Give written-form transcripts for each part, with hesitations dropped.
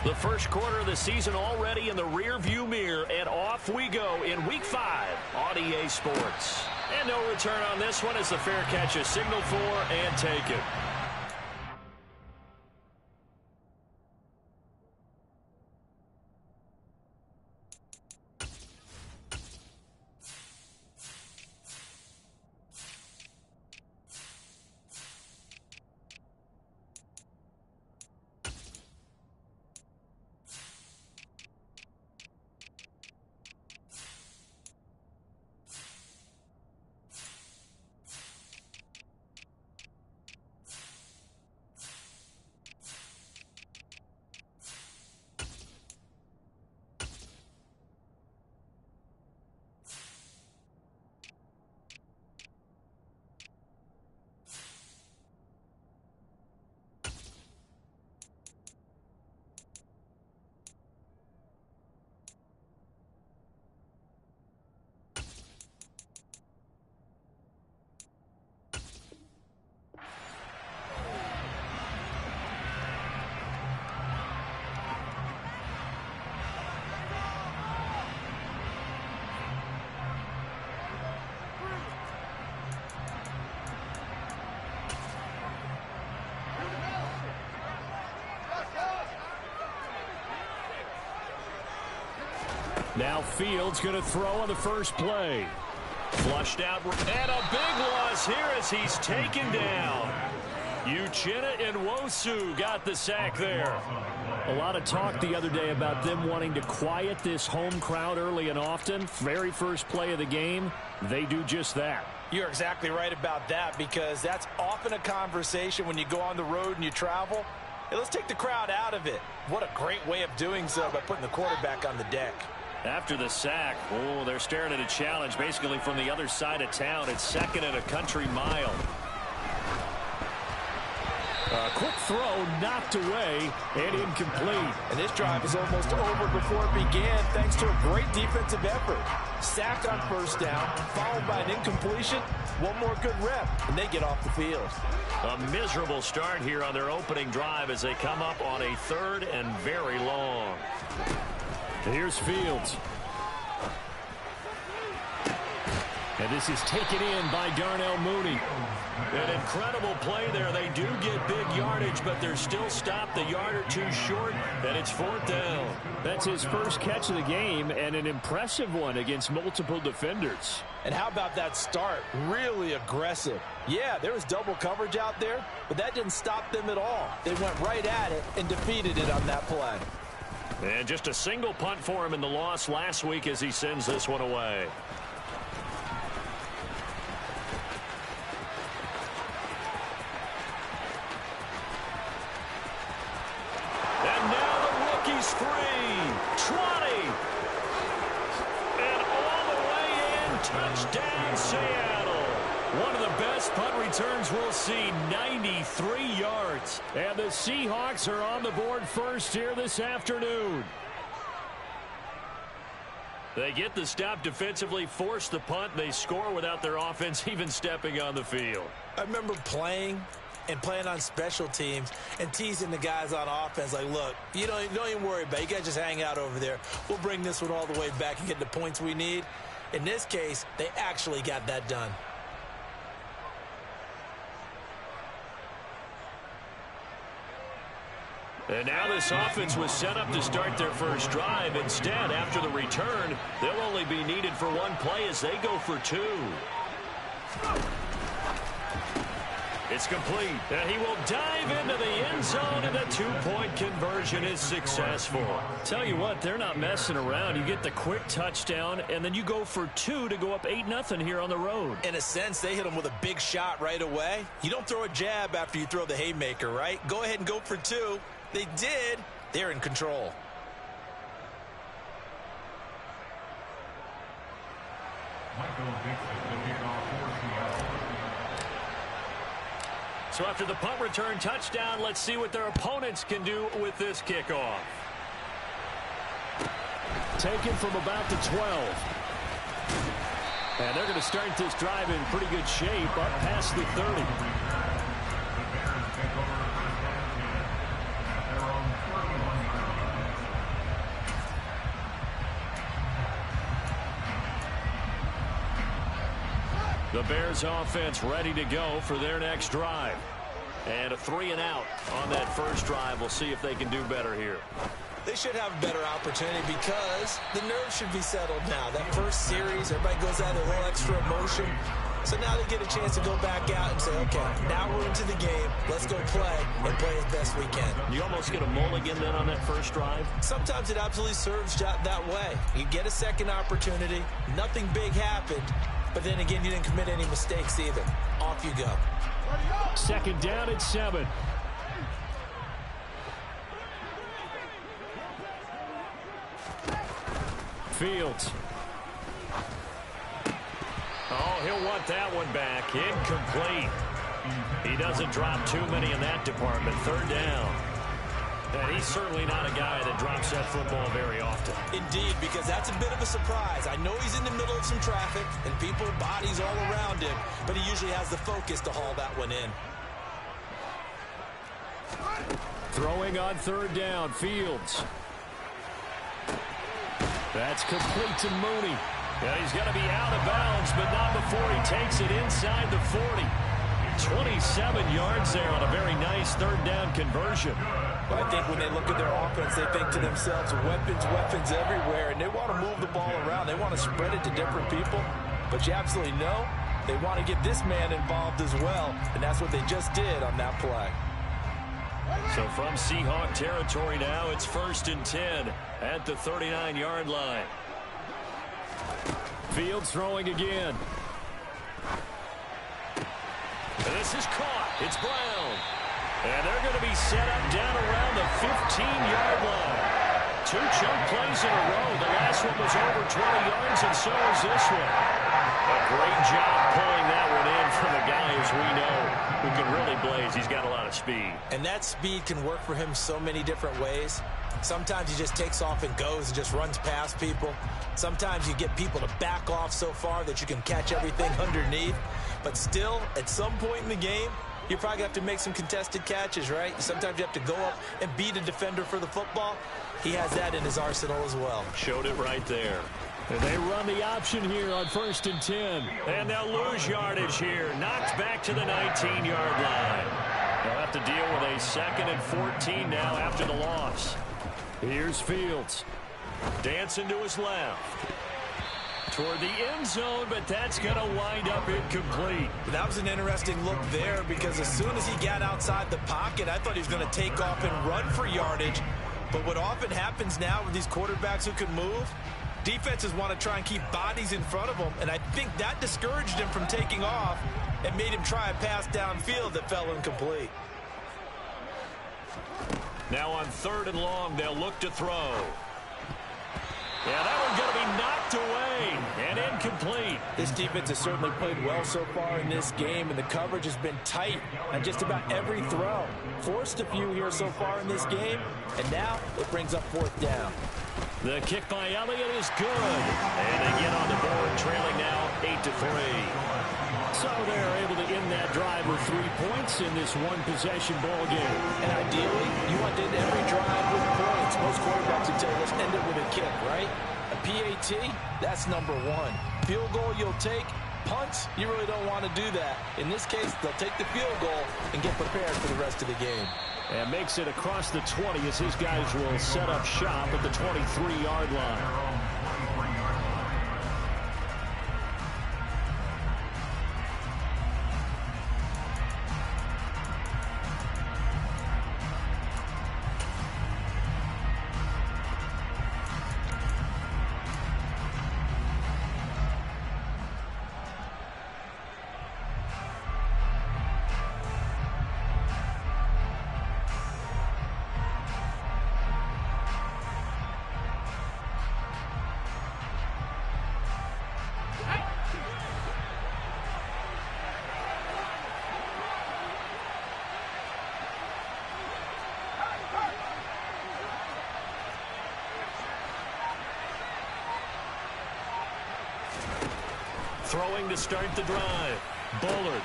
The first quarter of the season already in the rear-view mirror, and off we go in Week 5 on EA Sports. And no return on this one as the fair catch is signaled for and taken. Now Fields going to throw on the first play. Flushed out, and a big loss here as he's taken down. Uchenna Nwosu got the sack there. A lot of talk the other day about them wanting to quiet this home crowd early and often. Very first play of the game, they do just that. You're exactly right about that, because that's often a conversation when you go on the road and you travel. Hey, let's take the crowd out of it. What a great way of doing so by putting the quarterback on the deck. After the sack, they're staring at a challenge basically from the other side of town. It's second and a country mile. A quick throw knocked away and incomplete. And this drive is almost over before it began thanks to a great defensive effort. Sack on first down, followed by an incompletion. One more good rep, and they get off the field. A miserable start here on their opening drive as they come up on a third and very long. Here's Fields. And this is taken in by Darnell Mooney. An incredible play there. They do get big yardage, but they're still stopped a yard or two short, and it's fourth down. That's his first catch of the game, and an impressive one against multiple defenders. And how about that start? Really aggressive. Yeah, there was double coverage out there, but that didn't stop them at all. They went right at it and defeated it on that play. And just a single punt for him in the loss last week as he sends this one away. And now the rookie's free. 20. And all the way in. Touchdown, Seattle. One of the best punt returns we'll see, 93 yards. And the Seahawks are on the board first here this afternoon. They get the stop defensively, force the punt. They score without their offense even stepping on the field. I remember playing on special teams and teasing the guys on offense like, look, you don't even worry about it. You guys just hang out over there. We'll bring this one all the way back and get the points we need. In this case, they actually got that done. And now this offense was set up to start their first drive. Instead, after the return, they'll only be needed for one play as they go for two. It's complete. And he will dive into the end zone, and the two-point conversion is successful. Tell you what, they're not messing around. You get the quick touchdown, and then you go for two to go up 8-0 here on the road. In a sense, they hit him with a big shot right away. You don't throw a jab after you throw the haymaker, right? Go ahead and go for two. They did. They're in control. So after the punt return touchdown, let's see what their opponents can do with this kickoff. Taken from about the 12. And they're going to start this drive in pretty good shape up past the 30. The Bears offense ready to go for their next drive. And a 3-and-out on that first drive. We'll see if they can do better here. They should have a better opportunity because the nerves should be settled now. That first series, everybody goes out of a little extra emotion. So now they get a chance to go back out and say, okay, now we're into the game. Let's go play and play as best we can. You almost get a mulligan then on that first drive? Sometimes it absolutely serves that way. You get a second opportunity. Nothing big happened. But then again, you didn't commit any mistakes either. Off you go. Second down at 7. Fields. Oh, he'll want that one back. Incomplete. He doesn't drop too many in that department. Third down. And he's certainly not a guy that drops that football very often. Indeed, because that's a bit of a surprise. I know he's in the middle of some traffic and people, bodies all around him, but he usually has the focus to haul that one in. Throwing on third down, Fields. That's complete to Mooney. Yeah, he's going to be out of bounds, but not before he takes it inside the 40. 27 yards there on a very nice third down conversion. Well, I think when they look at their offense, they think to themselves, weapons everywhere, and they want to move the ball around. They want to spread it to different people, but you absolutely know they want to get this man involved as well, and that's what they just did on that play. So from Seahawk territory now, it's 1st and 10 at the 39-yard line. Fields throwing again. And this is caught. It's Brown. And they're going to be set up down around the 15-yard line. 2 chunk plays in a row. The last one was over 20 yards, and so is this one. A great job pulling that one in from a guy, as we know, who can really blaze. He's got a lot of speed. And that speed can work for him so many different ways. Sometimes he just takes off and goes and just runs past people. Sometimes you get people to back off so far that you can catch everything underneath. But still, at some point in the game, you probably have to make some contested catches, right? Sometimes you have to go up and beat a defender for the football. He has that in his arsenal as well. Showed it right there. And they run the option here on 1st and 10. And they'll lose yardage here. Knocked back to the 19-yard line. They'll have to deal with a 2nd and 14 now after the loss. Here's Fields. Dancing to his left. Toward the end zone, but that's going to wind up incomplete. That was an interesting look there because as soon as he got outside the pocket, I thought he was going to take off and run for yardage. But what often happens now with these quarterbacks who can move, defenses want to try and keep bodies in front of them, and I think that discouraged him from taking off and made him try a pass downfield that fell incomplete. Now on 3rd and long, they'll look to throw. Yeah, that one's going to be knocked away and incomplete. This defense has certainly played well so far in this game, and the coverage has been tight on just about every throw. Forced a few here so far in this game, and now it brings up 4th down. The kick by Elliott is good, and they get on the board, trailing now 8-3. So they're able to end that drive with 3 points in this one-possession ball game. And ideally, you want to end every drive with points. Most quarterbacks would tell you, let's end it with a kick, right? A PAT, that's number 1. Field goal you'll take. Punts, you really don't want to do that. In this case, they'll take the field goal and get prepared for the rest of the game. And makes it across the 20 as his guys will set up shop at the 23-yard line. Throwing to start the drive. Bullard.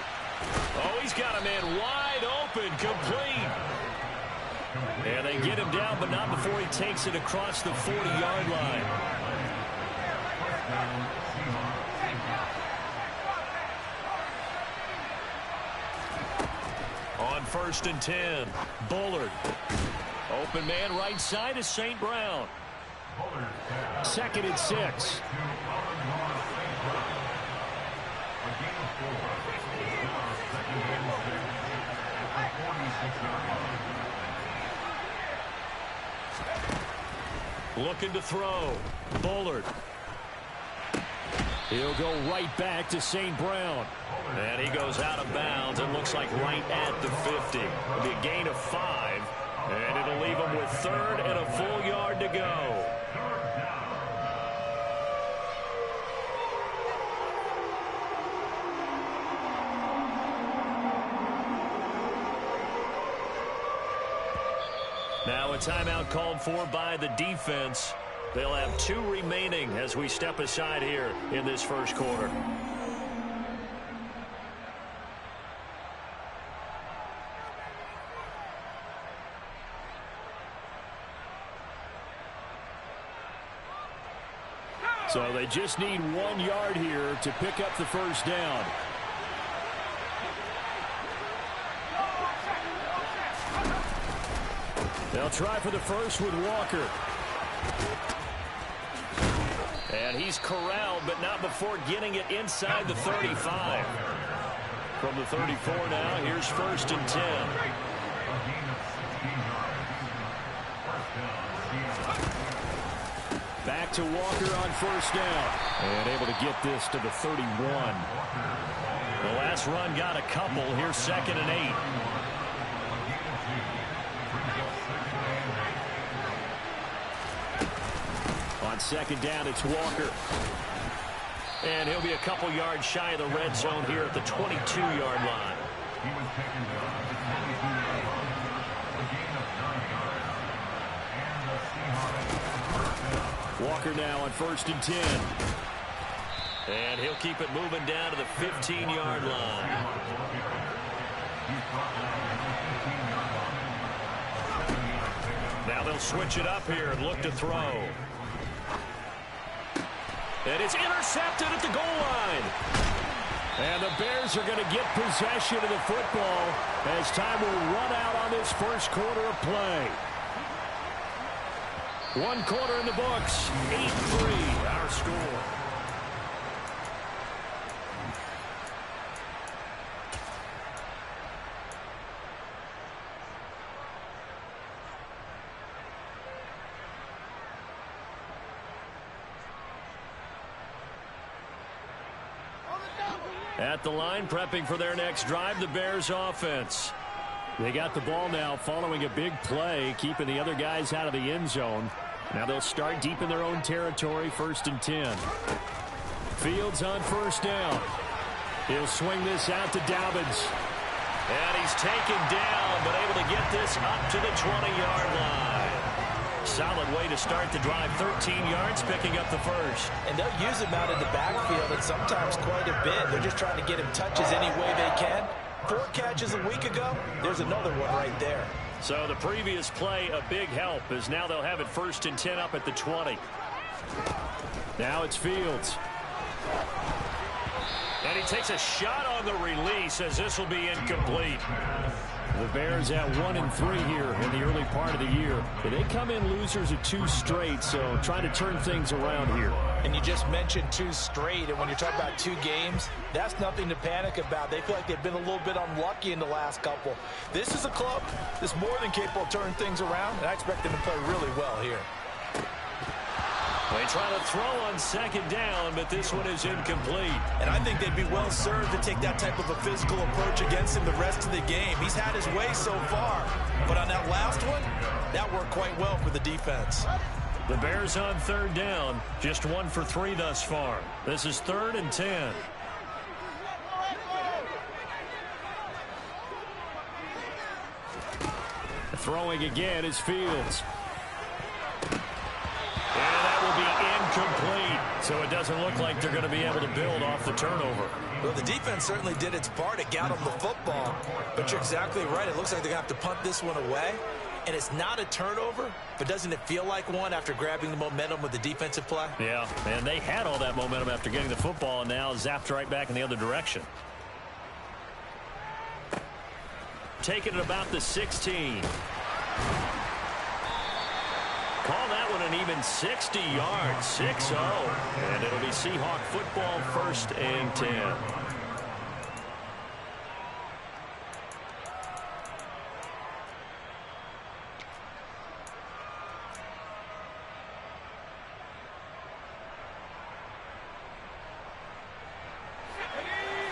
Oh, he's got a man wide open, complete. And they get him down, but not before he takes it across the 40-yard line. On 1st and 10, Bullard. Open man right side is St. Brown. 2nd and 6. Looking to throw. Bullard. He'll go right back to St. Brown. And he goes out of bounds. It looks like right at the 50. It'll be a gain of 5. And it'll leave him with 3rd and a full yard to go. Now a timeout called for by the defense. They'll have 2 remaining as we step aside here in this first quarter. So they just need 1 yard here to pick up the first down. They'll try for the first with Walker. And he's corralled, but not before getting it inside the 35. From the 34 now, here's 1st and 10. Back to Walker on 1st down. And able to get this to the 31. The last run got a couple. Here's 2nd and 8. On 2nd down, it's Walker. And he'll be a couple yards shy of the red zone here at the 22-yard line. Walker now on 1st and 10. And he'll keep it moving down to the 15-yard line. Now they'll switch it up here and look to throw. And it's intercepted at the goal line. And the Bears are going to get possession of the football as time will run out on this first quarter of play. 1 quarter in the books. 8-3 our score. At the line, prepping for their next drive, the Bears offense. They got the ball now following a big play, keeping the other guys out of the end zone. Now they'll start deep in their own territory, 1st and 10. Fields on 1st down. He'll swing this out to Dobbins. And he's taken down, but able to get this up to the 20-yard line. Solid way to start the drive, 13 yards, picking up the first. And they'll use him out in the backfield, and sometimes quite a bit. They're just trying to get him touches any way they can. 4 catches a week ago, there's another one right there. So the previous play, a big help, as now they'll have it 1st and 10 up at the 20. Now it's Fields. And he takes a shot on the release as this will be incomplete. The Bears at 1-3 here in the early part of the year. They come in losers of 2 straight, so trying to turn things around here. And you just mentioned 2 straight, and when you're talking about 2 games, that's nothing to panic about. They feel like they've been a little bit unlucky in the last couple. This is a club that's more than capable of turning things around, and I expect them to play really well here. They try to throw on 2nd down, but this one is incomplete. And I think they'd be well served to take that type of a physical approach against him the rest of the game. He's had his way so far, but on that last one, that worked quite well for the defense. The Bears on 3rd down, just 1 for 3 thus far. This is 3rd and 10. Throwing again is Fields. And that will be incomplete. So it doesn't look like they're going to be able to build off the turnover. Well, the defense certainly did its part to get them the football. But you're exactly right. It looks like they're going to have to punt this one away. And it's not a turnover, but doesn't it feel like one after grabbing the momentum with the defensive play? Yeah, and they had all that momentum after getting the football and now zapped right back in the other direction. taken at about the 16. Call that one an even 60 yards, 6-0. And it'll be Seahawk football, 1st and 10.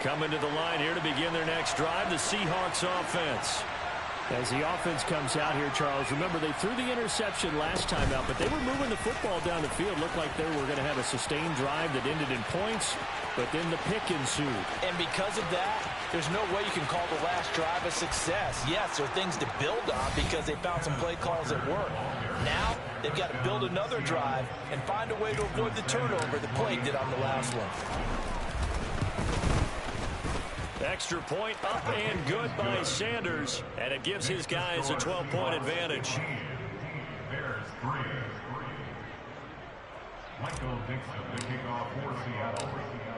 Coming to the line here to begin their next drive, the Seahawks offense. As the offense comes out here, Charles, remember they threw the interception last time out, but they were moving the football down the field. Looked like they were going to have a sustained drive that ended in points, but then the pick ensued. And because of that, there's no way you can call the last drive a success. Yes, there are things to build on because they found some play calls that work. Now, they've got to build another drive and find a way to avoid the turnover the play did on the last one. Extra point up and good by Sanders, and it gives his guys a 12-point advantage.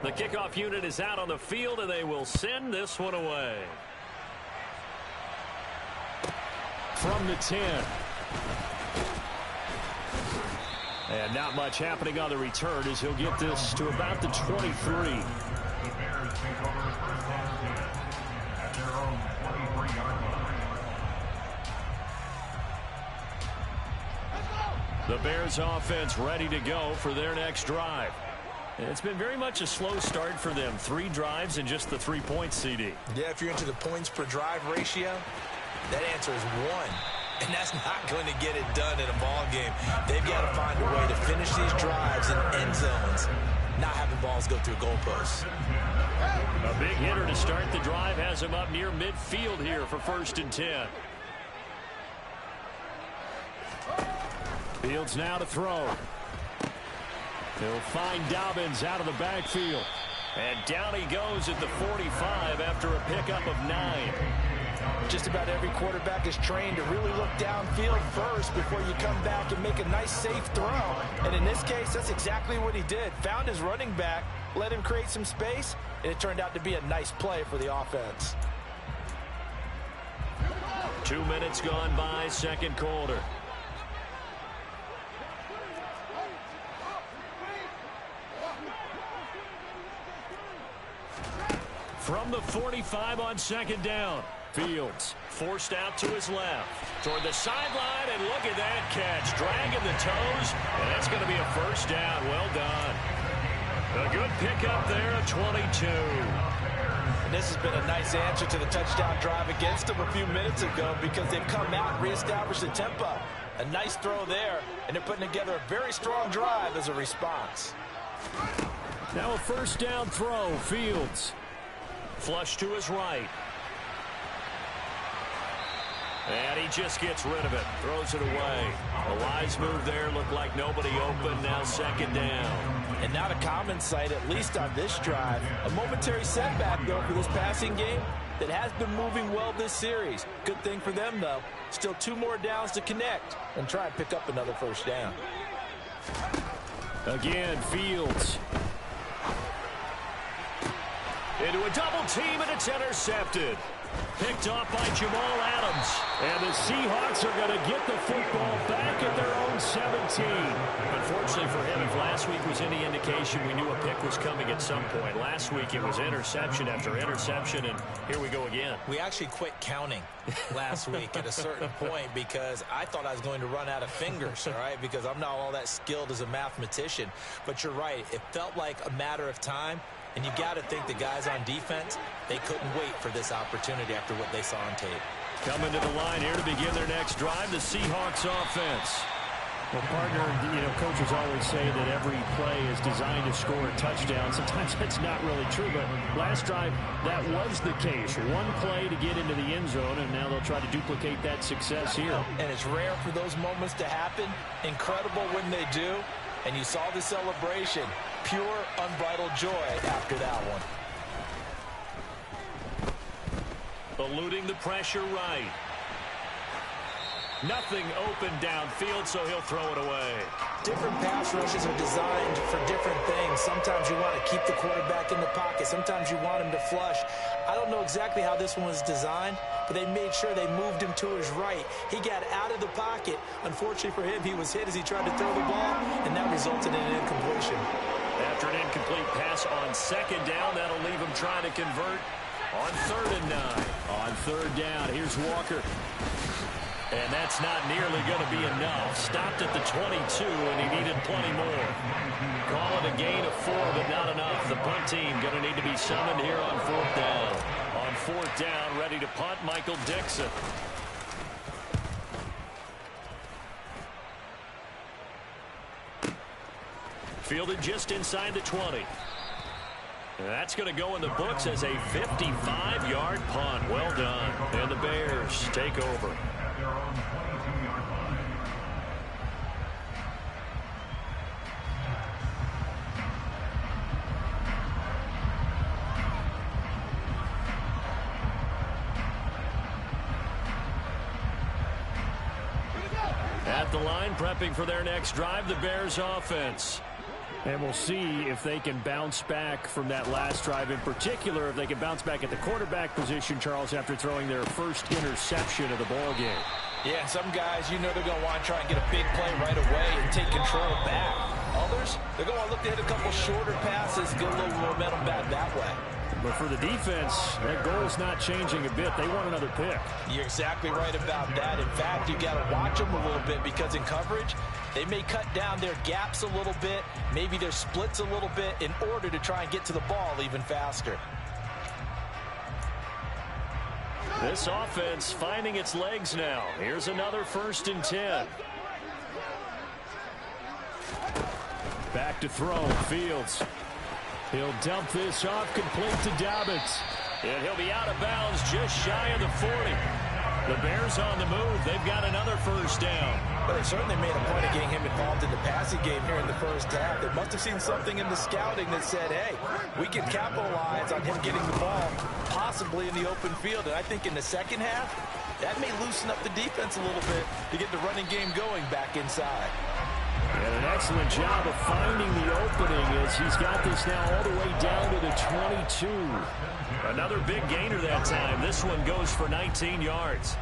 The kickoff unit is out on the field, and they will send this one away. From the 10. And not much happening on the return as he'll get this to about the 23. The Bears offense ready to go for their next drive. It's been very much a slow start for them. 3 drives and just the 3 points, CD. Yeah, if you're into the points per drive ratio, that answer is 1. And that's not going to get it done in a ball game. They've got to find a way to finish these drives in end zones, not having balls go through goalposts. A big hitter to start the drive has him up near midfield here for 1st and 10. Fields now to throw. He'll find Dobbins out of the backfield. And down he goes at the 45 after a pickup of 9. Just about every quarterback is trained to really look downfield first before you come back and make a nice, safe throw. And in this case, that's exactly what he did. Found his running back, let him create some space, and it turned out to be a nice play for the offense. 2 minutes gone by, second quarter. From the 45 on 2nd down. Fields forced out to his left. Toward the sideline, and look at that catch. Dragging the toes, and that's going to be a 1st down. Well done. A good pickup there of 22. And this has been a nice answer to the touchdown drive against them a few minutes ago because they've come out and reestablished the tempo. A nice throw there, and they're putting together a very strong drive as a response. Now a 1st down throw. Fields. Flush to his right. And he just gets rid of it. Throws it away. A wise move there. Looked like nobody open. Now 2nd down. And not a common sight, at least on this drive. A momentary setback, though, for this passing game that has been moving well this series. Good thing for them, though. Still 2 more downs to connect and try and pick up another 1st down. Again, Fields. Into a double team, and it's intercepted. Picked off by Jamal Adams. And the Seahawks are going to get the football back at their own 17. Unfortunately for him, if last week was any indication, we knew a pick was coming at some point. Last week it was interception after interception, and here we go again. We actually quit counting last week at a certain point because I thought I was going to run out of fingers, all right, because I'm not all that skilled as a mathematician. But you're right. It felt like a matter of time. And you got to think the guys on defense, they couldn't wait for this opportunity after what they saw on tape. Coming to the line here to begin their next drive, the Seahawks offense. Well, partner, coaches always say that every play is designed to score a touchdown. Sometimes that's not really true, but last drive, that was the case. One play to get into the end zone, and now they'll try to duplicate that success here. And it's rare for those moments to happen. Incredible when they do. And you saw the celebration. Pure, unbridled joy after that one. Eluding the pressure right. Nothing open downfield, so he'll throw it away. different pass rushes are designed for different things. Sometimes you want to keep the quarterback in the pocket. Sometimes you want him to flush. I don't know exactly how this one was designed, but they made sure they moved him to his right. He got out of the pocket. Unfortunately for him, he was hit as he tried to throw the ball, and that resulted in an incompletion. After an incomplete pass on second down, that'll leave him trying to convert on 3rd and 9. On 3rd down, here's Walker. And that's not nearly going to be enough. Stopped at the 22, and he needed plenty more. Call it a gain of 4, but not enough. The punt team going to need to be summoned here on 4th down. On 4th down, ready to punt, Michael Dixon. Fielded just inside the 20. And that's going to go in the books as a 55-yard punt. Well done. And the Bears take over. At the line, prepping for their next drive, the Bears offense. And we'll see if they can bounce back from that last drive. In particular, if they can bounce back at the quarterback position, Charles, after throwing their first interception of the ball game. Yeah, some guys, you know they're going to want to try and get a big play right away and take control back. Others, they're going to look to hit a couple shorter passes, get a little momentum back that way. But for the defense, that goal's not changing a bit. They want another pick. You're exactly right about that. In fact, you got to watch them a little bit because in coverage, they may cut down their gaps a little bit, maybe their splits a little bit in order to try and get to the ball even faster. This offense finding its legs now. Here's another 1st and 10. Back to throw, Fields. He'll dump this off, complete to Dobbins. And he'll be out of bounds just shy of the 40. The Bears on the move. They've got another 1st down. But they certainly made a point of getting him involved in the passing game here in the first half. They must have seen something in the scouting that said, hey, we can capitalize on him getting the ball possibly in the open field. And I think in the second half, that may loosen up the defense a little bit to get the running game going back inside. And an excellent job of finding the opening as he's got this now all the way down to the 22. Another big gainer that time. This one goes for 19 yards.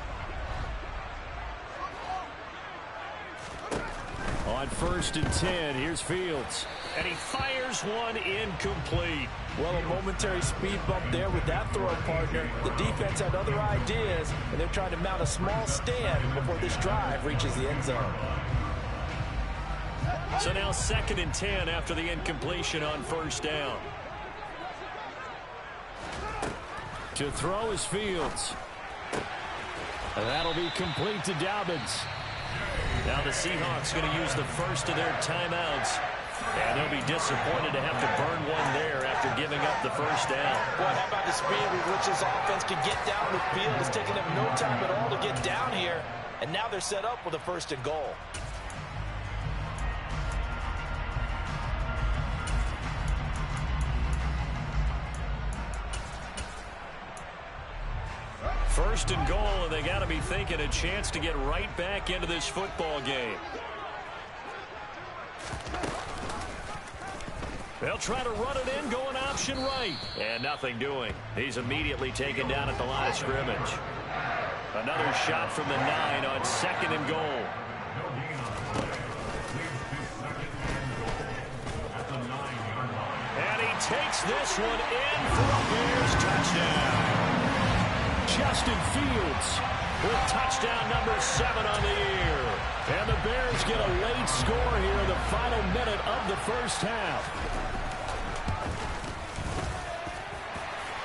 On 1st and 10, here's Fields. And he fires one incomplete. Well, a momentary speed bump there with that throw partner. The defense had other ideas, and they're trying to mount a small stand before this drive reaches the end zone. So now 2nd and 10 after the incompletion on 1st down. To throw is Fields. And that'll be complete to Dobbins. Now the Seahawks going to use the first of their timeouts. And they'll be disappointed to have to burn one there after giving up the 1st down. Boy, how about the speed with which this offense can get down the field? It's taking them no time at all to get down here. And now they're set up with a 1st and goal. First and goal, and they got to be thinking a chance to get right back into this football game. They'll try to run it in, going option right. And nothing doing. He's immediately taken down at the line of scrimmage. Another shot from the 9 on 2nd and goal. And he takes this one in for a Bears touchdown. Justin Fields with touchdown number 7 on the year. And the Bears get a late score here in the final minute of the first half.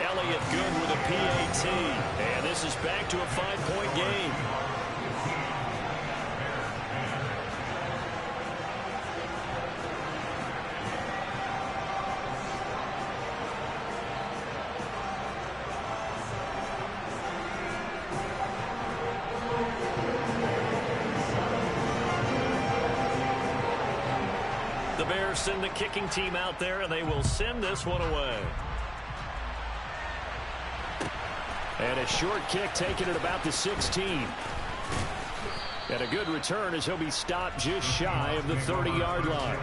Elliott good with a PAT. And this is back to a 5-point game. The Bears send the kicking team out there, and they will send this one away. And a short kick taken at about the 16. And a good return as he'll be stopped just shy of the 30-yard line.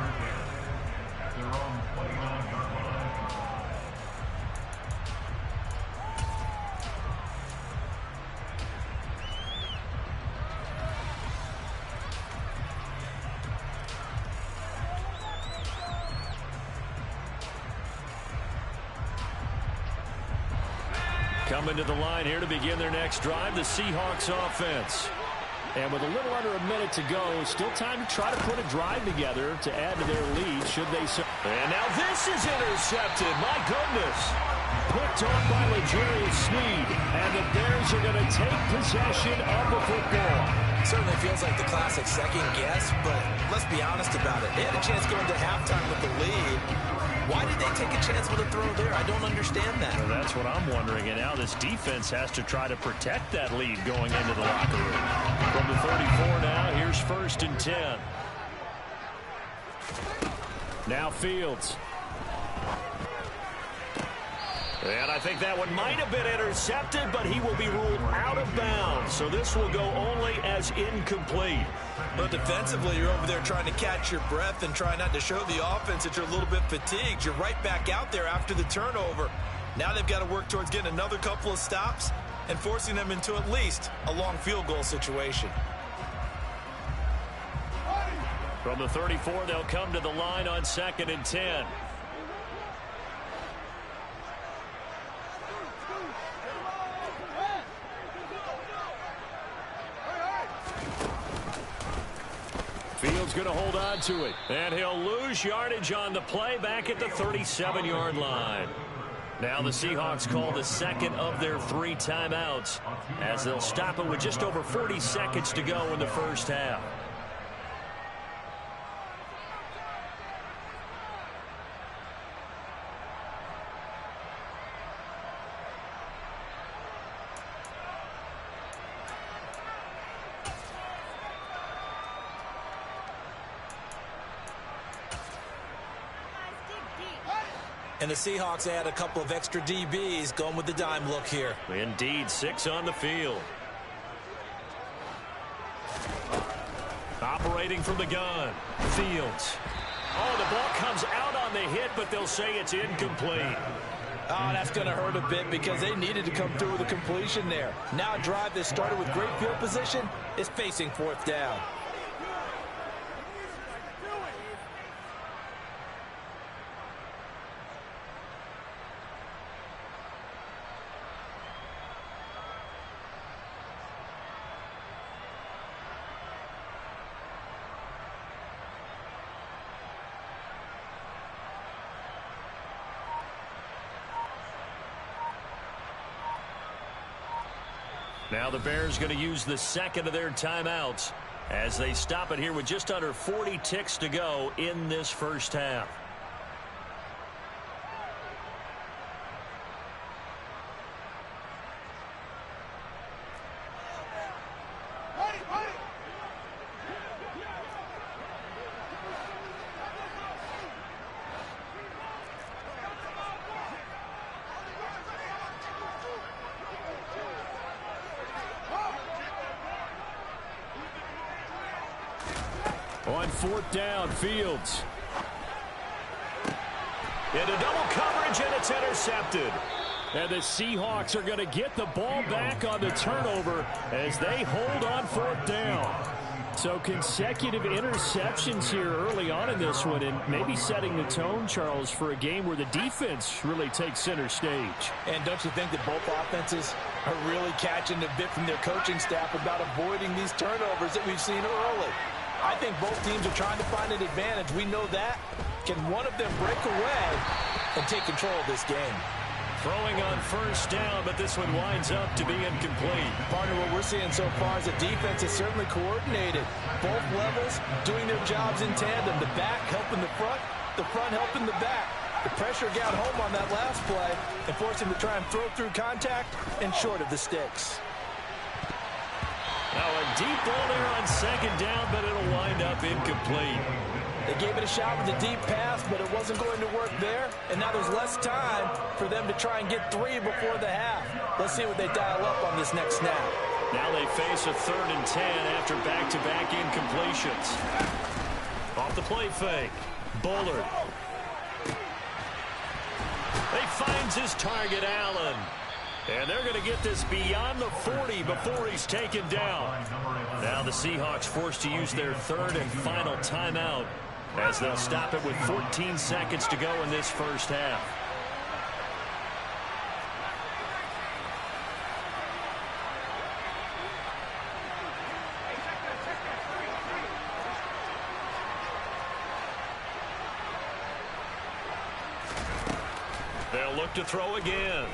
Coming to the line here to begin their next drive, the Seahawks offense. And with a little under a minute to go, still time to try to put a drive together to add to their lead should they so. And now this is intercepted. My goodness. Picked off by L'Jarius Sneed. And the Bears are going to take possession of the football. Certainly feels like the classic second guess, but let's be honest about it. They had a chance going to halftime with the lead. Why did they take a chance with a throw there? I don't understand that. Well, that's what I'm wondering. And now this defense has to try to protect that lead going into the locker room. From the 34 now, here's 1st and 10. Now Fields. And I think that one might have been intercepted, but he will be ruled out of bounds. So this will go only as incomplete. But defensively, you're over there trying to catch your breath and try not to show the offense that you're a little bit fatigued. You're right back out there after the turnover. Now they've got to work towards getting another couple of stops and forcing them into at least a long field goal situation. From the 34, they'll come to the line on 2nd and 10. Fields going to hold on to it. And he'll lose yardage on the play back at the 37-yard line. Now the Seahawks call the second of their 3 timeouts as they'll stop it with just over 40 seconds to go in the first half. And the Seahawks add a couple of extra DBs going with the dime look here. Indeed, 6 on the field. Operating from the gun, Fields. Oh, the ball comes out on the hit, but they'll say it's incomplete. Oh, that's going to hurt a bit because they needed to come through with a completion there. Now a drive that started with great field position is facing 4th down. Now the Bears going to use the second of their timeouts as they stop it here with just under 40 ticks to go in this first half. On 4th down, Fields. Into double coverage, and it's intercepted. And the Seahawks are going to get the ball back on the turnover as they hold on 4th down. So consecutive interceptions here early on in this one, and maybe setting the tone, Charles, for a game where the defense really takes center stage. And don't you think that both offenses are really catching a bit from their coaching staff about avoiding these turnovers that we've seen early? I think both teams are trying to find an advantage. We know that. Can one of them break away and take control of this game? Throwing on 1st down, but this one winds up to be incomplete. Partner, what we're seeing so far is the defense is certainly coordinated. Both levels doing their jobs in tandem. The back helping the front helping the back. The pressure got home on that last play and forced him to try and throw through contact and short of the sticks. Now a deep ball there on 2nd down, but it'll wind up incomplete. They gave it a shot with a deep pass, but it wasn't going to work there. And now there's less time for them to try and get 3 before the half. Let's see what they dial up on this next snap. Now they face a 3rd and 10 after back-to-back incompletions. Off the play fake. Bullard. He finds his target, Allen. And they're going to get this beyond the 40 before he's taken down. Now the Seahawks forced to use their 3rd and final timeout as they'll stop it with 14 seconds to go in this first half. They'll look to throw again.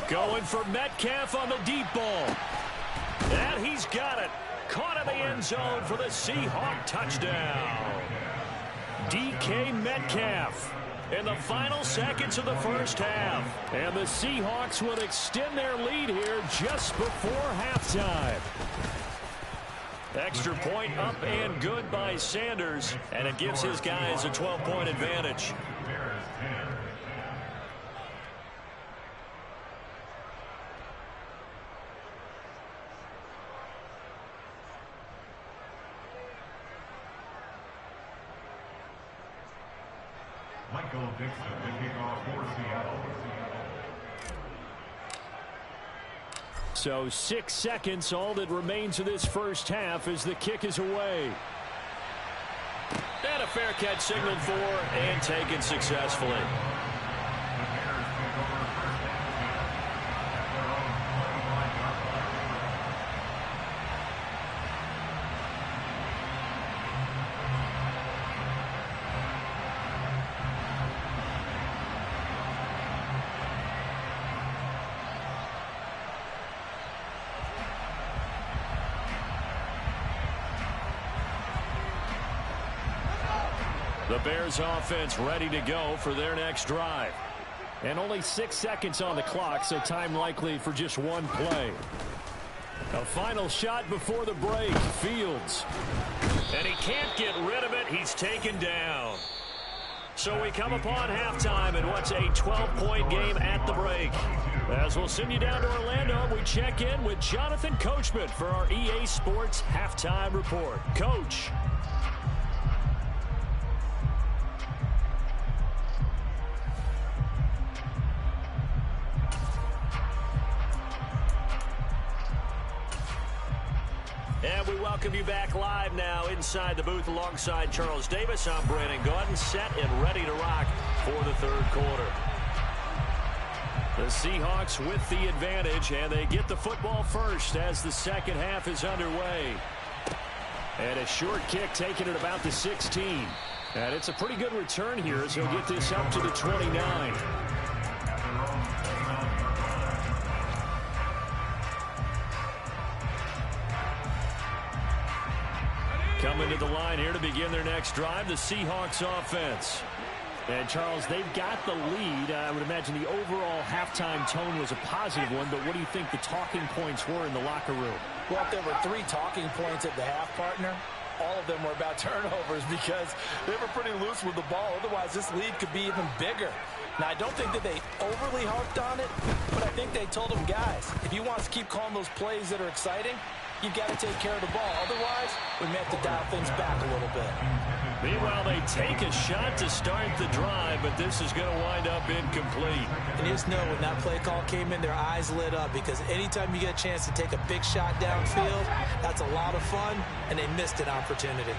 Going for Metcalf on the deep ball. And he's got it. Caught in the end zone for the Seahawk touchdown. DK Metcalf in the final seconds of the first half. And the Seahawks will extend their lead here just before halftime. Extra point up and good by Sanders, and it gives his guys a 12-point advantage. Michael Dixon, the kickoff for Seattle. So 6 seconds, all that remains of this first half as the kick is away. And a fair catch signaled for and taken successfully. The Bears offense ready to go for their next drive. And only 6 seconds on the clock, so time likely for just one play. A final shot before the break. Fields. And he can't get rid of it. He's taken down. So we come upon halftime in what's a 12-point game at the break. As we'll send you down to Orlando, we check in with Jonathan Coachman for our EA Sports Halftime Report. Coach. And we welcome you back live now inside the booth alongside Charles Davis. I'm Brandon Gaudin, set and ready to rock for the third quarter. The Seahawks with the advantage, and they get the football first as the second half is underway. And a short kick taken at about the 16. And it's a pretty good return here as he'll get this up to the 29. Coming to the line here to begin their next drive, the Seahawks offense. And, Charles, they've got the lead. I would imagine the overall halftime tone was a positive one, but what do you think the talking points were in the locker room? Well, if there were 3 talking points at the half, partner, all of them were about turnovers because they were pretty loose with the ball. Otherwise, this lead could be even bigger. Now, I don't think that they overly harped on it, but I think they told them, guys, if you want us to keep calling those plays that are exciting, you've got to take care of the ball. Otherwise, we may have to dial things back a little bit. Meanwhile, they take a shot to start the drive, but this is going to wind up incomplete. And you just know when that play call came in, their eyes lit up because anytime you get a chance to take a big shot downfield, that's a lot of fun, and they missed an opportunity.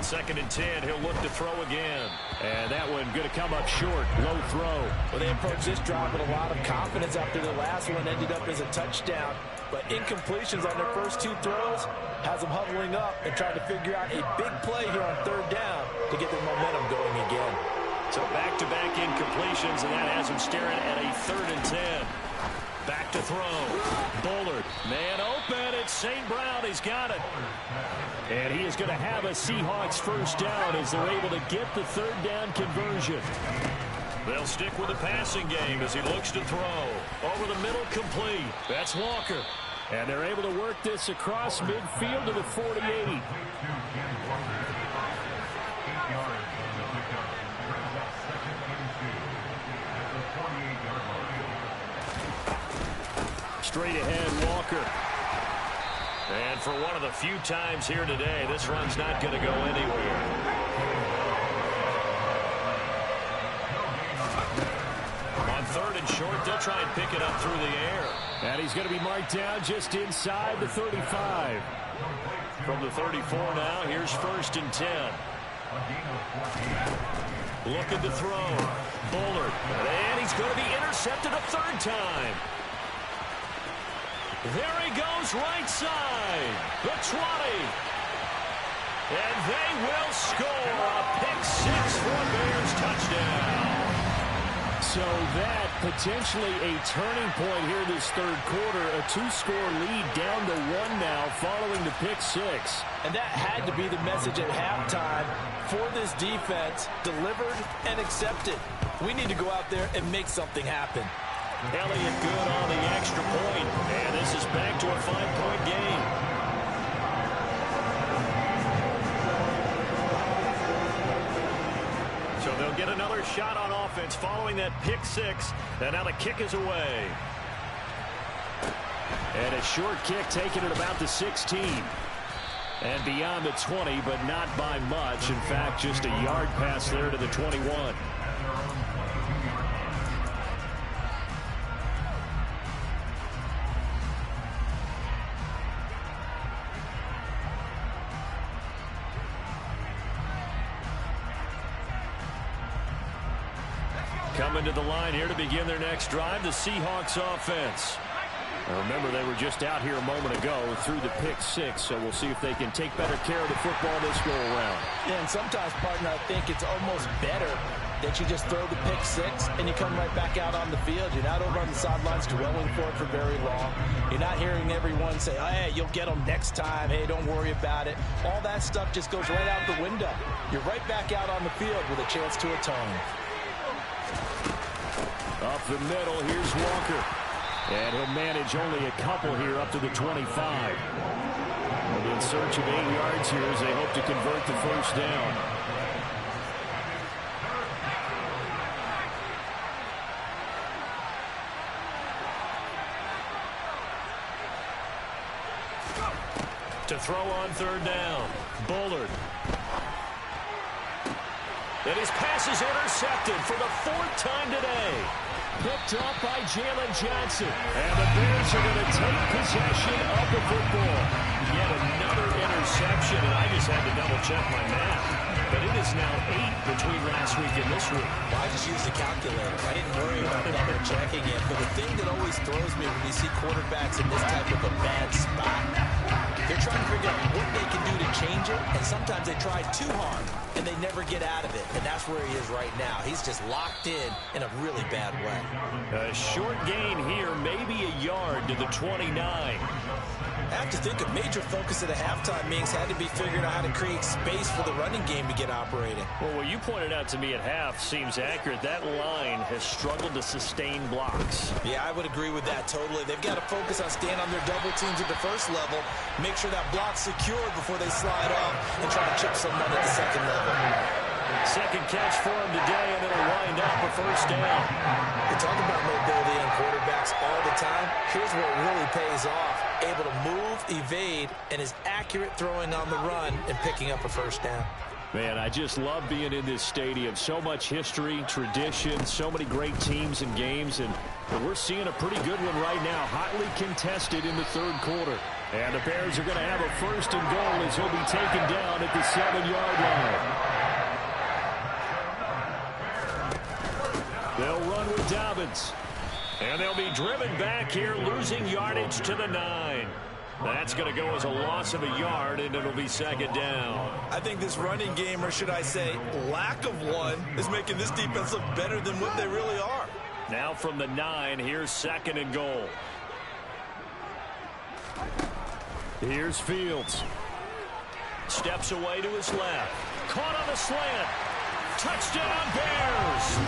Second and 10, he'll look to throw again. And that one going to come up short. Low throw. Well, they approached this drive with a lot of confidence after the last one ended up as a touchdown. But incompletions on their first 2 throws has them huddling up and trying to figure out a big play here on 3rd down to get their momentum going again. So back-to-back incompletions, and that has them staring at a 3rd and 10. Back to throw. Bullard. Man open. It's St. Brown. He's got it. And he is going to have a Seahawks first down as they're able to get the 3rd down conversion. They'll stick with the passing game as he looks to throw. Over the middle, complete. That's Walker. And they're able to work this across midfield to the 48. Straight ahead, Walker. And for one of the few times here today, this run's not going to go anywhere. On third and short, they'll try and pick it up through the air. And he's going to be marked down just inside the 35. From the 34 now, here's first and 10. Looking to throw. Bullard. And he's going to be intercepted a third time. There he goes, right side. The 20. And they will score a pick-6 for a Bears touchdown. So that potentially a turning point here this third quarter. A 2-score lead down to 1 now following the pick-6. And that had to be the message at halftime for this defense. Delivered and accepted. We need to go out there and make something happen. Elliott good on the extra point. And this is back to a 5-point game. So they'll get another shot on offense following that pick-6. And now the kick is away. And a short kick taken at about the 16. And beyond the 20, but not by much. In fact, just a yard pass there to the 21. Coming to the line here to begin their next drive, the Seahawks offense. Now remember, they were just out here a moment ago through the pick-6, so we'll see if they can take better care of the football this go-around. Yeah, and sometimes, partner, I think it's almost better that you just throw the pick-6 and you come right back out on the field. You're not over on the sidelines dwelling for it for very long. You're not hearing everyone say, oh, hey, you'll get them next time. Hey, don't worry about it. All that stuff just goes right out the window. You're right back out on the field with a chance to atone. Up the middle, here's Walker. And he'll manage only a couple here up to the 25. And in search of 8 yards here as they hope to convert the first down. To throw on third down, Bullard. And his pass is intercepted for the 4th time today. Picked up by Jalen Johnson. And the Bears are going to take possession of the football. Yet another interception, and I just had to double-check my math. But it is now 8 between last week and this week. Well, I just used the calculator. I didn't worry about double-checking it. But the thing that always throws me when you see quarterbacks in this type of a bad spot, they're trying to figure out what they can do to change it, and sometimes they try too hard, and they never get out of it. And that's where he is right now. He's just locked in a really bad way. A short gain here, maybe a yard to the 29. I have to think a major focus at a halftime means had to be figuring out how to create space for the running game to get operating. Well, what you pointed out to me at half seems accurate. That line has struggled to sustain blocks. Yeah, I would agree with that totally. They've got to focus on staying on their double teams at the first level, make sure that block's secured before they slide off and try to chip someone at the second level. Second catch for him today, and it'll wind up a first down. We talk about mobility in quarterbacks all the time. Here's where it really pays off. Able to move, evade, and is accurate throwing on the run and picking up a first down. Man, I just love being in this stadium. So much history, tradition, so many great teams and games, and we're seeing a pretty good one right now, hotly contested in the third quarter. And the Bears are going to have a first and goal as he'll be taken down at the 7-yard line. They'll run with Dobbins. And they'll be driven back here, losing yardage to the 9. That's going to go as a loss of a yard, and it'll be second down. I think this running game, or should I say lack of one, is making this defense look better than what they really are. Now from the 9, here's second and goal. Here's Fields. Steps away to his left. Caught on the slant. Touchdown, Bears!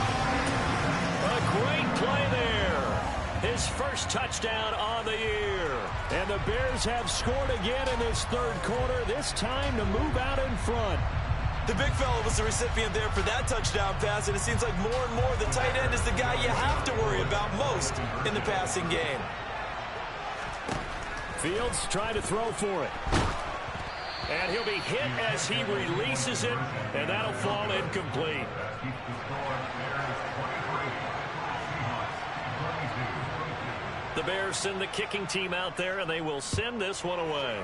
A great play there. His first touchdown on the year. And the Bears have scored again in this third quarter, this time to move out in front. The big fella was the recipient there for that touchdown pass, and it seems like more and more the tight end is the guy you have to worry about most in the passing game. Fields trying to throw for it. And he'll be hit as he releases it, and that'll fall incomplete. The Bears send the kicking team out there, and they will send this one away.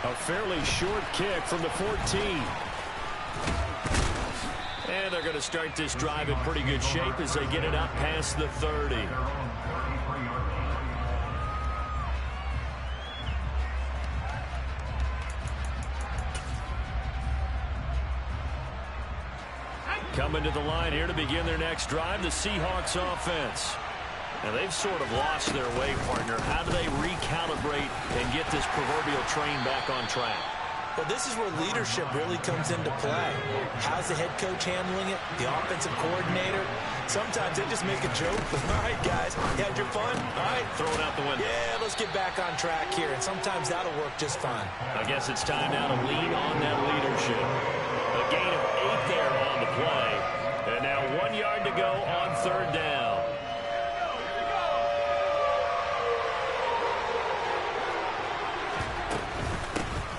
A fairly short kick from the 14. And they're going to start this drive in pretty good shape as they get it up past the 30. Coming to the line here to begin their next drive, the Seahawks offense. And they've sort of lost their way, partner. How do they recalibrate and get this proverbial train back on track? Well, this is where leadership really comes into play. How's the head coach handling it? The offensive coordinator? Sometimes they just make a joke. All right, guys, you had your fun? All right. Throw it out the window. Yeah, let's get back on track here. And sometimes that'll work just fine. I guess it's time now to lean on that leadership. A gain of 8 there on the play. And now 1 yard to go on third down.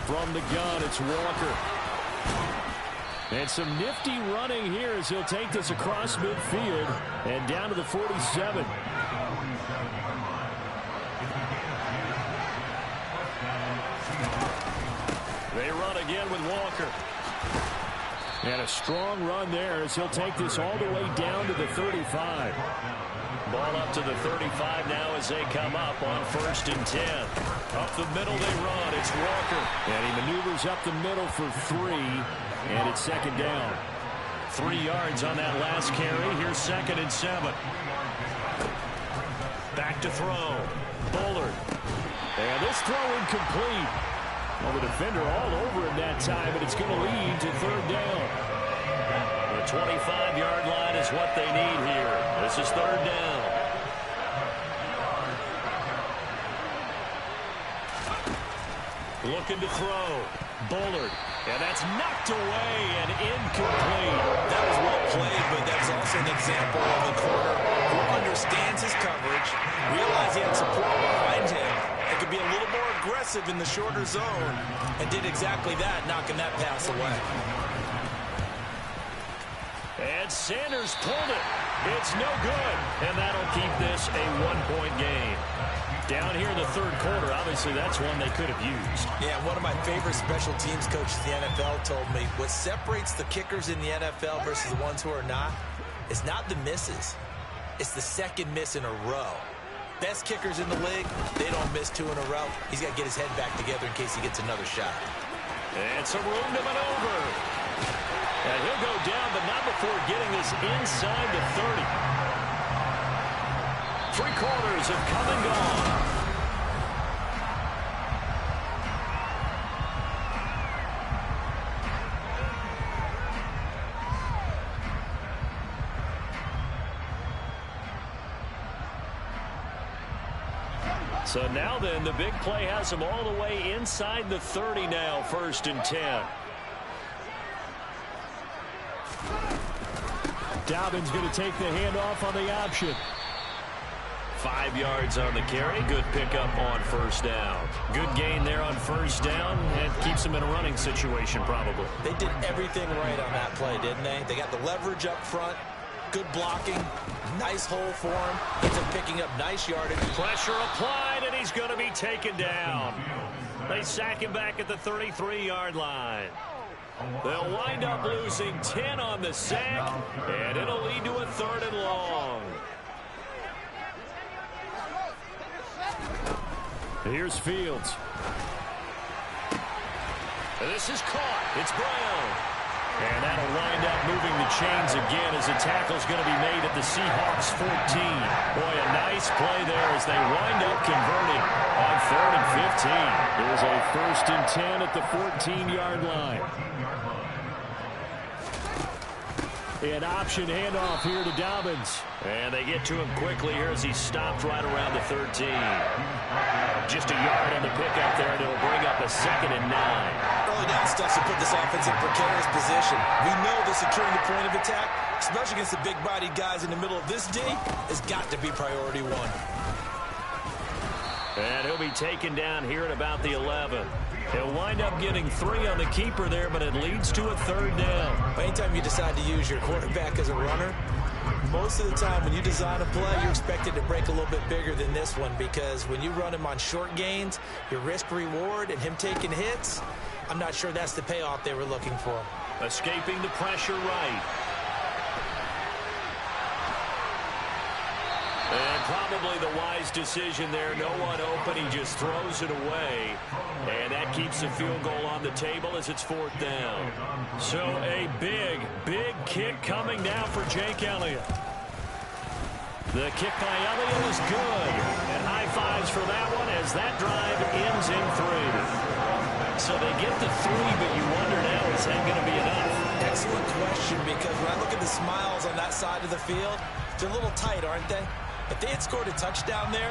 From the gun, it's Walker. And some nifty running here as he'll take this across midfield and down to the 47. They run again with Walker. And a strong run there as he'll take this all the way down to the 35. Ball up to the 35 now as they come up on 1st and 10. Up the middle they run. It's Walker. And he maneuvers up the middle for 3. And it's 2nd down. 3 yards on that last carry. Here's 2nd and 7. Back to throw. Bullard. And this throw incomplete. Well, the defender all over him that time, but it's going to lead to 3rd down. The 25-yard line is what they need here. This is 3rd down. Looking to throw. Bullard. And that's knocked away and incomplete. That was well played, but that's also an example of a corner who understands his coverage, realized he had support behind him, and could be a little more aggressive in the shorter zone, and did exactly that, knocking that pass away. And Sanders pulled it. It's no good. And that'll keep this a 1-point game. Down here in the 3rd quarter, obviously that's one they could have used. Yeah, one of my favorite special teams coaches in the NFL told me what separates the kickers in the NFL versus the ones who are not is not the misses. It's the 2nd miss in a row. Best kickers in the league, they don't miss 2 in a row. He's got to get his head back together in case he gets another shot. And some room to maneuver. And he'll go down, but not before getting this inside the 30. 3 quarters have come and gone. So now then, the big play has them all the way inside the 30 now, 1st and 10. Dobbins going to take the handoff on the option. 5 yards on the carry. Good pickup on 1st down. Good gain there on 1st down, and keeps them in a running situation probably. They did everything right on that play, didn't they? They got the leverage up front, good blocking, nice hole for him. Ends up picking up nice yardage. Pressure applied, and he's going to be taken down. They sack him back at the 33-yard line. They'll wind up losing 10 on the sack, and it'll lead to a 3rd and long. Here's Fields. This is caught. It's Brown. And that'll wind up moving the chains again as the tackle's going to be made at the Seahawks 14. Boy, a nice play there as they wind up converting on 3rd and 15. There's a 1st and 10 at the 14-yard line. An option handoff here to Dobbins. And they get to him quickly here as he stopped right around the 13. Just a yard on the pickup there, and it'll bring up a 2nd and 9. Early down stuff to put this offense in a precarious position. We know that securing the point of attack, especially against the big-bodied guys in the middle of this D, has got to be priority one. And he'll be taken down here at about the 11. He'll wind up getting 3 on the keeper there, but it leads to a 3rd down. Anytime you decide to use your quarterback as a runner, most of the time when you design a play, you're expected to break a little bit bigger than this one, because when you run him on short gains, your risk-reward and him taking hits, I'm not sure that's the payoff they were looking for. Escaping the pressure right. And probably the wise decision there. No one open. He just throws it away. And that keeps the field goal on the table as it's 4th down. So a big, big kick coming now for Jake Elliott. The kick by Elliott is good. And high fives for that one as that drive ends in 3. So they get the 3, but you wonder now, is that going to be enough? Excellent question, because when I look at the smiles on that side of the field, they're a little tight, aren't they? If they had scored a touchdown there,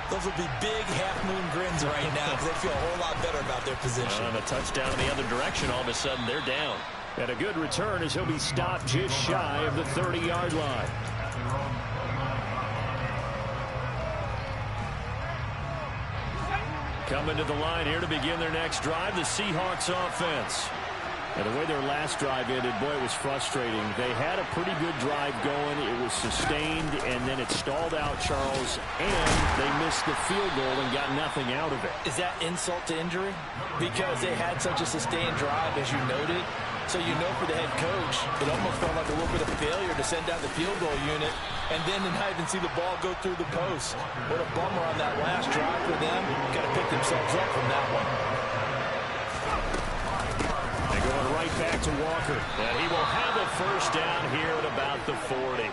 those would be big half-moon grins right now because they feel a whole lot better about their position. And a touchdown in the other direction, all of a sudden they're down. And a good return as he'll be stopped just shy of the 30-yard line. Coming to the line here to begin their next drive, the Seahawks offense. And the way their last drive ended, boy, it was frustrating. They had a pretty good drive going. It was sustained, and then it stalled out, Charles, and they missed the field goal and got nothing out of it. Is that insult to injury? Because they had such a sustained drive, as you noted. So you know for the head coach, it almost felt like a little bit of failure to send out the field goal unit and then to not even see the ball go through the post. What a bummer on that last drive for them. Got to pick themselves up from that one. Going right back to Walker. And he will have a 1st down here at about the 40.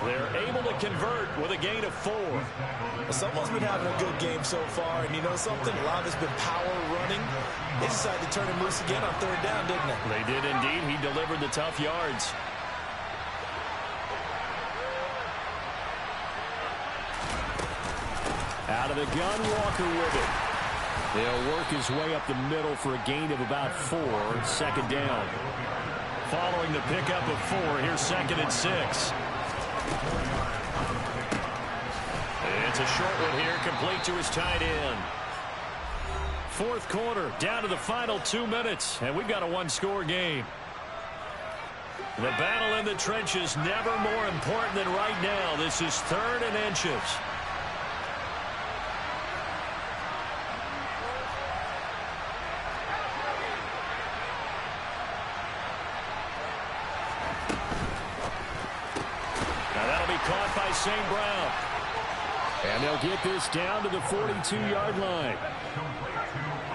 They're able to convert with a gain of 4. Well, someone's been having a good game so far, and you know something? A lot has been power running. They decided to turn him loose again on 3rd down, didn't they? They did indeed. He delivered the tough yards. Out of the gun, Walker with it. He'll work his way up the middle for a gain of about 4. 2nd down. Following the pickup of 4, here's 2nd and 6. It's a short one here, complete to his tight end. 4th quarter, down to the final 2 minutes, and we've got a 1-score game. The battle in the trenches, never more important than right now. This is 3rd and inches. Caught by St. Brown. And they'll get this down to the 42-yard line.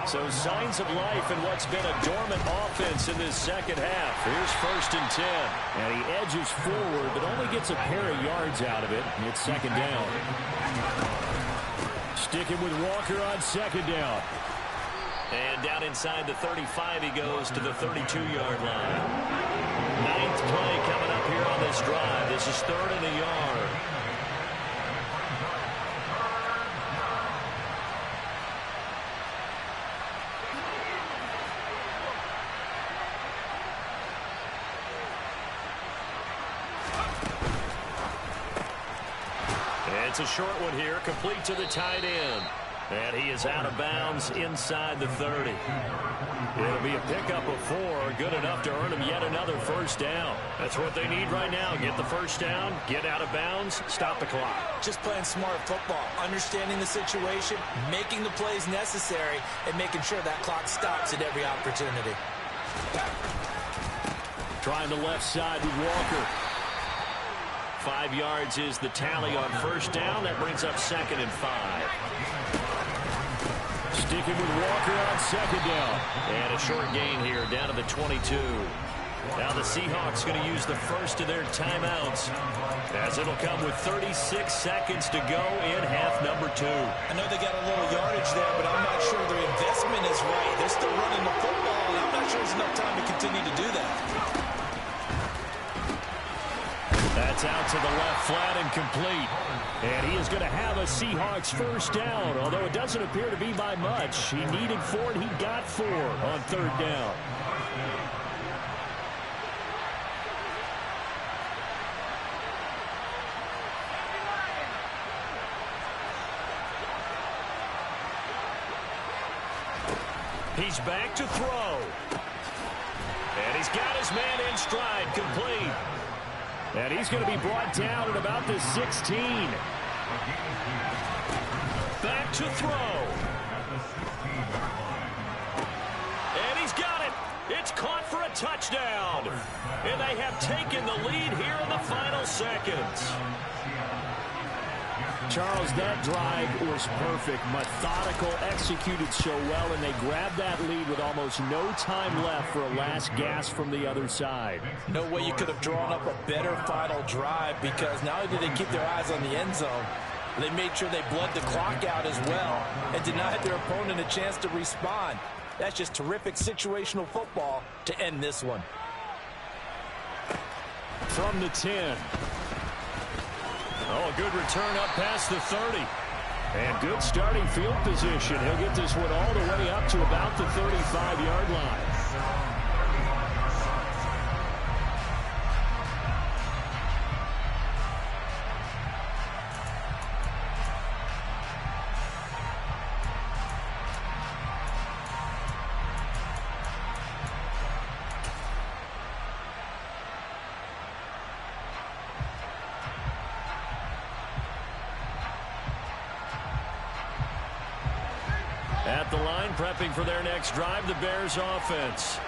So signs of life in what's been a dormant offense in this 2nd half. Here's 1st and 10. And he edges forward, but only gets a pair of yards out of it. And it's 2nd down. Sticking with Walker on 2nd down. And down inside the 35, he goes to the 32-yard line. 9th play coming up here on this drive. This is 3rd and a yard. It's a short one here, complete to the tight end. And he is out of bounds inside the 30. It'll be a pickup of 4, good enough to earn him yet another 1st down. That's what they need right now. Get the 1st down, get out of bounds, stop the clock. Just playing smart football, understanding the situation, making the plays necessary, and making sure that clock stops at every opportunity. Trying the left side with Walker. 5 yards is the tally on 1st down. That brings up 2nd and 5. Sticking with Walker on 2nd down. And a short gain here down to the 22. Now the Seahawks going to use the first of their timeouts, as it'll come with 36 seconds to go in half number 2. I know they got a little yardage there, but I'm not sure their investment is right. They're still running the football, and I'm not sure there's enough time to continue to do that. That's out to the left flat and complete. And he is going to have a Seahawks first down, although it doesn't appear to be by much. He needed 4, and he got 4 on third down. He's back to throw. And he's got his man in stride, complete. And he's going to be brought down at about the 16. Back to throw. And he's got it. It's caught for a touchdown. And they have taken the lead here in the final seconds. Charles, that drive was perfect, methodical, executed so well, and they grabbed that lead with almost no time left for a last gasp from the other side. No way you could have drawn up a better final drive, because not only did they keep their eyes on the end zone, they made sure they bled the clock out as well and denied their opponent a chance to respond. That's just terrific situational football to end this one. From the 10. Oh, a good return up past the 30. And good starting field position. He'll get this one all the way up to about the 35-yard line. At the line, prepping for their next drive, the Bears offense.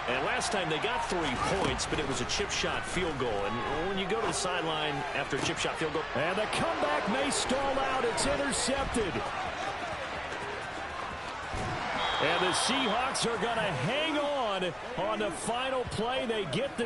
And last time they got 3 points, but it was a chip shot field goal. And when you go to the sideline after a chip shot field goal. And the comeback may stall out. It's intercepted. And the Seahawks are going to hang on the final play. They get the